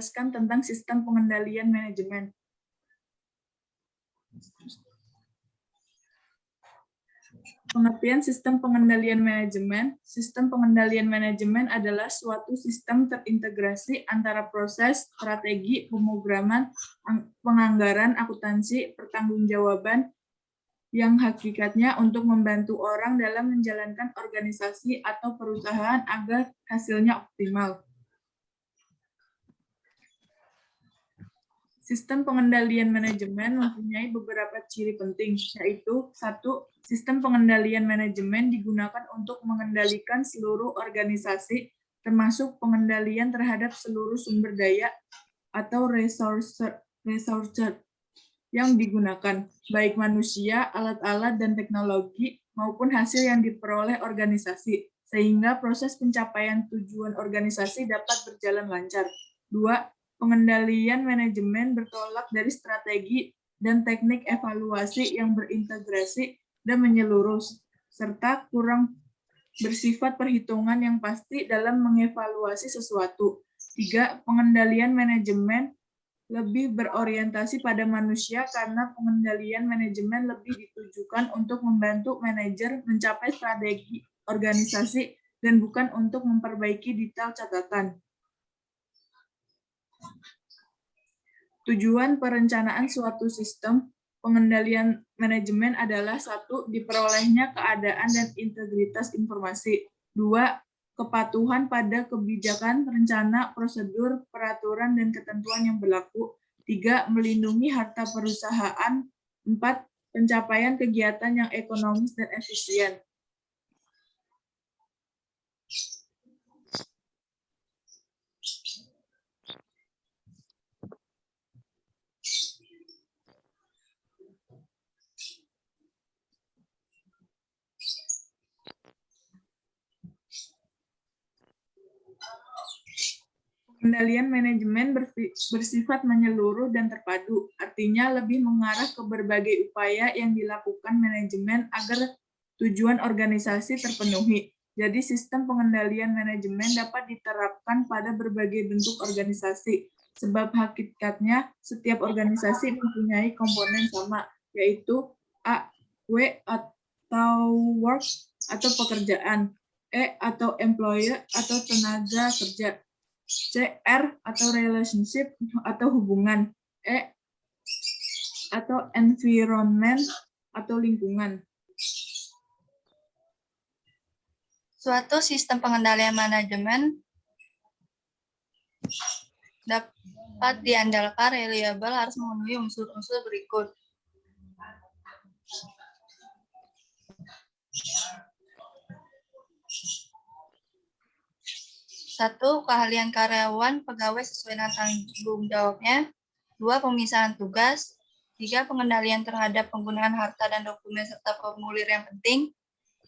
menjelaskan tentang sistem pengendalian manajemen. Pengertian sistem pengendalian manajemen. Sistem pengendalian manajemen adalah suatu sistem terintegrasi antara proses, strategi, pemrograman, penganggaran, akuntansi, pertanggungjawaban, yang hakikatnya untuk membantu orang dalam menjalankan organisasi atau perusahaan agar hasilnya optimal. Sistem pengendalian manajemen mempunyai beberapa ciri penting, yaitu 1. Sistem pengendalian manajemen digunakan untuk mengendalikan seluruh organisasi, termasuk pengendalian terhadap seluruh sumber daya atau resource yang digunakan, baik manusia, alat-alat, dan teknologi, maupun hasil yang diperoleh organisasi, sehingga proses pencapaian tujuan organisasi dapat berjalan lancar. 2. Pengendalian manajemen bertolak dari strategi dan teknik evaluasi yang berintegrasi dan menyeluruh, serta kurang bersifat perhitungan yang pasti dalam mengevaluasi sesuatu. 3. Pengendalian manajemen lebih berorientasi pada manusia karena pengendalian manajemen lebih ditujukan untuk membantu manajer mencapai strategi organisasi dan bukan untuk memperbaiki detail catatan. Tujuan perencanaan suatu sistem pengendalian manajemen adalah 1. Diperolehnya keadaan dan integritas informasi. 2. Kepatuhan pada kebijakan, rencana, prosedur, peraturan, dan ketentuan yang berlaku. 3. Melindungi harta perusahaan. 4. Pencapaian kegiatan yang ekonomis dan efisien. Pengendalian manajemen bersifat menyeluruh dan terpadu, artinya lebih mengarah ke berbagai upaya yang dilakukan manajemen agar tujuan organisasi terpenuhi. Jadi sistem pengendalian manajemen dapat diterapkan pada berbagai bentuk organisasi, sebab hakikatnya setiap organisasi mempunyai komponen sama, yaitu A. W atau work atau pekerjaan, E atau employer atau tenaga kerja, CR atau relationship atau hubungan, E atau environment atau lingkungan. Suatu sistem pengendalian manajemen dapat diandalkan reliable harus memenuhi unsur-unsur berikut. Satu, keahlian karyawan pegawai sesuai dengan tanggung jawabnya. 2, pemisahan tugas. 3, pengendalian terhadap penggunaan harta dan dokumen serta formulir yang penting.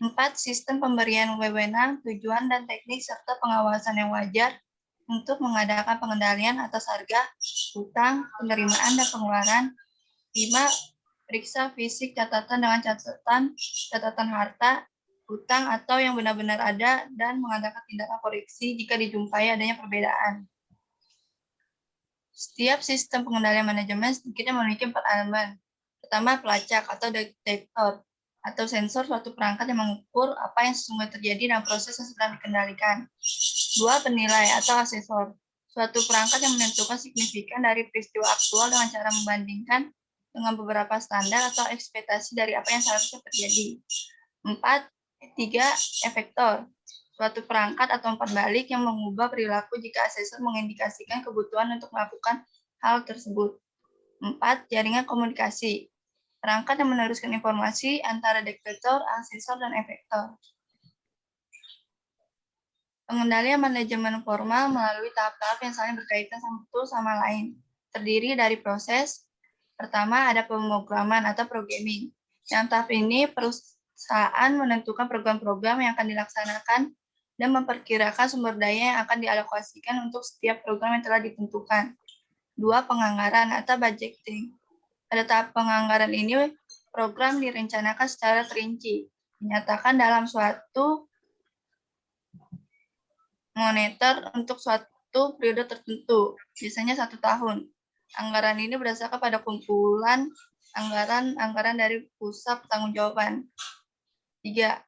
4, sistem pemberian wewenang, tujuan, dan teknik serta pengawasan yang wajar untuk mengadakan pengendalian atas harga, hutang, penerimaan, dan pengeluaran. 5, periksa fisik catatan dengan catatan harta, hutang atau yang benar-benar ada, dan mengadakan tindakan koreksi jika dijumpai adanya perbedaan. Setiap sistem pengendalian manajemen sedikitnya memiliki 4 elemen. Pertama, pelacak atau detektor atau sensor suatu perangkat yang mengukur apa yang sesungguhnya terjadi dalam proses yang sedang dikendalikan. 2, penilai atau asesor, suatu perangkat yang menentukan signifikan dari peristiwa aktual dengan cara membandingkan dengan beberapa standar atau ekspektasi dari apa yang seharusnya terjadi. 3, efektor, suatu perangkat atau umpan balik yang mengubah perilaku jika asesor mengindikasikan kebutuhan untuk melakukan hal tersebut. 4, jaringan komunikasi, perangkat yang meneruskan informasi antara detektor, asesor, dan efektor. Pengendalian manajemen formal melalui tahap-tahap yang saling berkaitan satu sama lain. Terdiri dari proses. Pertama, ada pemrograman atau programming. Dalam tahap ini, perusahaan menentukan program-program yang akan dilaksanakan dan memperkirakan sumber daya yang akan dialokasikan untuk setiap program yang telah ditentukan. 2, penganggaran atau budgeting. Pada tahap penganggaran ini, program direncanakan secara terinci, dinyatakan dalam suatu monitor untuk waktu periode tertentu, biasanya 1 tahun. Anggaran ini berdasarkan pada kumpulan anggaran dari pusat pertanggungjawaban. 3.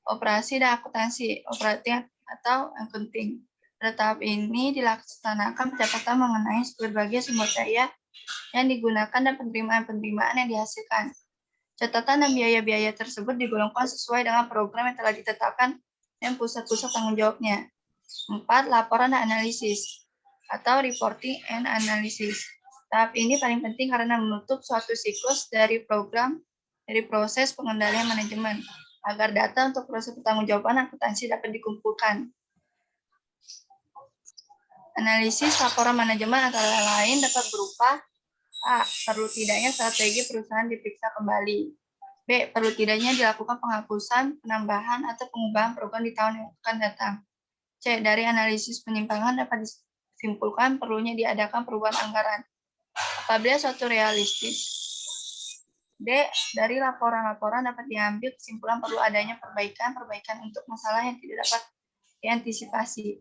Operasi dan akuntansi, operating atau accounting. Pada tahap ini dilaksanakan pencatatan mengenai berbagai sumber daya yang digunakan dan penerimaan-penerimaan yang dihasilkan. Catatan dan biaya-biaya tersebut digolongkan sesuai dengan program yang telah ditetapkan dan pusat-pusat tanggung jawabnya. 4. Laporan dan analisis atau reporting and analysis. Tahap ini paling penting karena menutup suatu siklus dari proses pengendalian manajemen agar data untuk proses pertanggungjawaban akuntansi dapat dikumpulkan. Analisis laporan manajemen antara lain dapat berupa A. Perlu tidaknya strategi perusahaan diperiksa kembali. B. Perlu tidaknya dilakukan penghapusan, penambahan, atau pengubahan program di tahun yang akan datang. C. Dari analisis penyimpangan dapat disimpulkan perlunya diadakan perubahan anggaran apabila suatu realistis. D. Dari laporan-laporan dapat diambil kesimpulan perlu adanya perbaikan untuk masalah yang tidak dapat diantisipasi.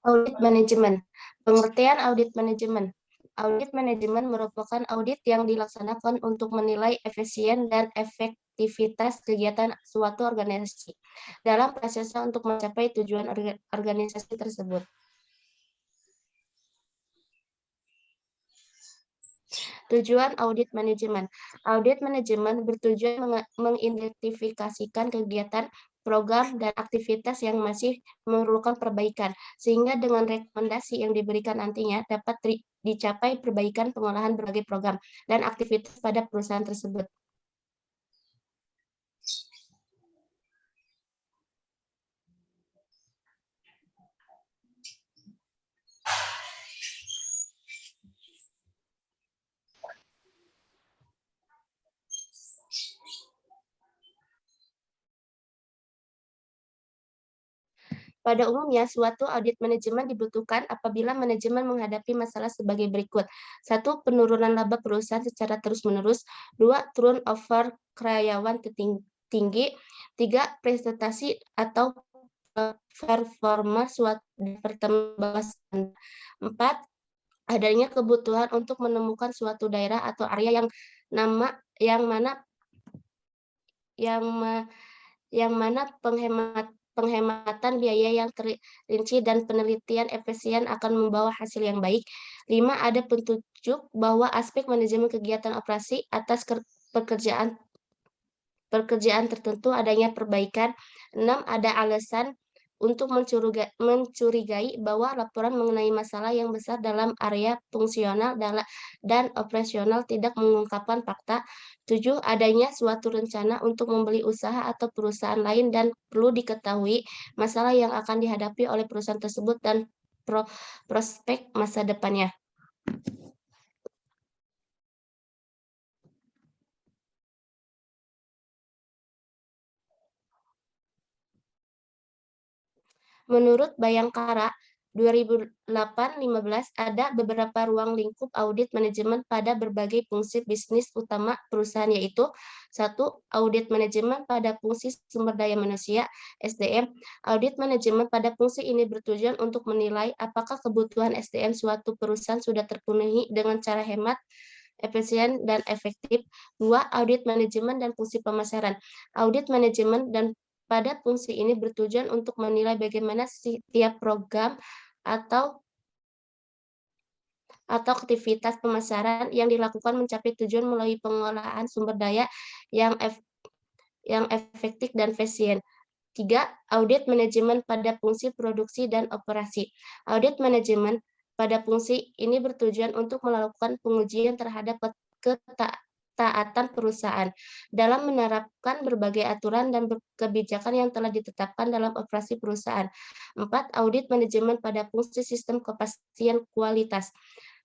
Audit manajemen. Pengertian audit manajemen. Audit manajemen merupakan audit yang dilaksanakan untuk menilai efisien dan efektivitas kegiatan suatu organisasi dalam prosesnya untuk mencapai tujuan organisasi tersebut. Tujuan audit manajemen. Audit manajemen bertujuan mengidentifikasikan kegiatan, program, dan aktivitas yang masih memerlukan perbaikan, sehingga dengan rekomendasi yang diberikan nantinya dapat dicapai perbaikan pengolahan berbagai program dan aktivitas pada perusahaan tersebut. Pada umumnya, suatu audit manajemen dibutuhkan apabila manajemen menghadapi masalah sebagai berikut. 1. Penurunan laba perusahaan secara terus-menerus. 2. Turnover karyawan tinggi. 3. Prestasi atau performa suatu departemen bawah standar. 4. Adanya kebutuhan untuk menemukan suatu daerah atau area yang mana penghematan biaya yang terinci dan penelitian efisien akan membawa hasil yang baik. 5. Ada petunjuk bahwa aspek manajemen kegiatan operasi atas pekerjaan tertentu adanya perbaikan. 6. Ada alasan untuk mencurigai bahwa laporan mengenai masalah yang besar dalam area fungsional dan operasional tidak mengungkapkan fakta. 7. Adanya suatu rencana untuk membeli usaha atau perusahaan lain dan perlu diketahui masalah yang akan dihadapi oleh perusahaan tersebut dan prospek masa depannya. Menurut Bayangkara 2008-15 ada beberapa ruang lingkup audit manajemen pada berbagai fungsi bisnis utama perusahaan, yaitu 1. Audit manajemen pada fungsi sumber daya manusia (SDM). Audit manajemen pada fungsi ini bertujuan untuk menilai apakah kebutuhan SDM suatu perusahaan sudah terpenuhi dengan cara hemat, efisien, dan efektif. 2. Audit manajemen dan fungsi pemasaran. Audit manajemen dan pada fungsi ini bertujuan untuk menilai bagaimana setiap program atau aktivitas pemasaran yang dilakukan mencapai tujuan melalui pengolahan sumber daya yang efektif dan efisien. 3. Audit manajemen pada fungsi produksi dan operasi. Audit manajemen pada fungsi ini bertujuan untuk melakukan pengujian terhadap ketaatan perusahaan dalam menerapkan berbagai aturan dan kebijakan yang telah ditetapkan dalam operasi perusahaan. 4. Audit manajemen pada fungsi sistem kepastian kualitas.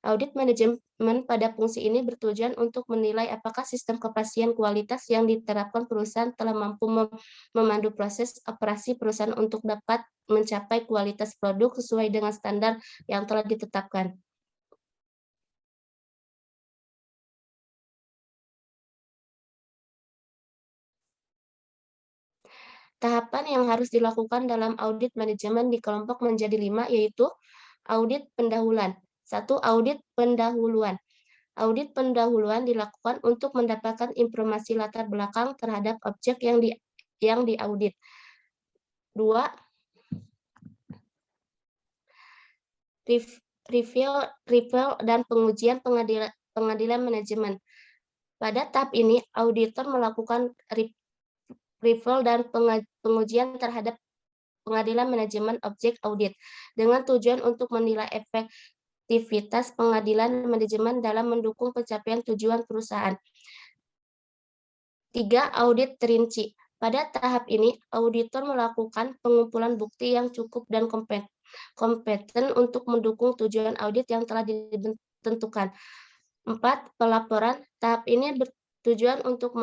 Audit manajemen pada fungsi ini bertujuan untuk menilai apakah sistem kepastian kualitas yang diterapkan perusahaan telah mampu memandu proses operasi perusahaan untuk dapat mencapai kualitas produk sesuai dengan standar yang telah ditetapkan. Tahapan yang harus dilakukan dalam audit manajemen di kelompok menjadi 5, yaitu audit pendahuluan. 1. Audit pendahuluan. Audit pendahuluan dilakukan untuk mendapatkan informasi latar belakang terhadap objek yang diaudit. 2. Review dan pengujian pengadilan manajemen. Pada tahap ini, auditor melakukan review dan pengujian terhadap pengadilan manajemen objek audit dengan tujuan untuk menilai efektivitas pengadilan manajemen dalam mendukung pencapaian tujuan perusahaan. 3. Audit terinci. Pada tahap ini, auditor melakukan pengumpulan bukti yang cukup dan kompeten untuk mendukung tujuan audit yang telah ditentukan. 4. Pelaporan. Tahap ini bertujuan untuk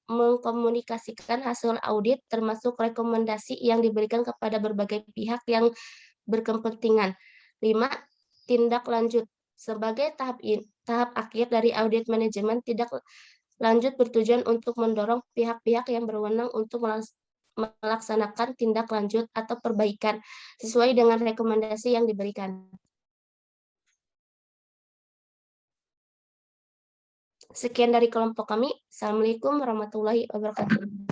mengkomunikasikan hasil audit termasuk rekomendasi yang diberikan kepada berbagai pihak yang berkepentingan. 5. Tindak lanjut. Sebagai tahap akhir dari audit manajemen, tindak lanjut bertujuan untuk mendorong pihak-pihak yang berwenang untuk melaksanakan tindak lanjut atau perbaikan sesuai dengan rekomendasi yang diberikan. Sekian dari kelompok kami. Assalamualaikum warahmatullahi wabarakatuh.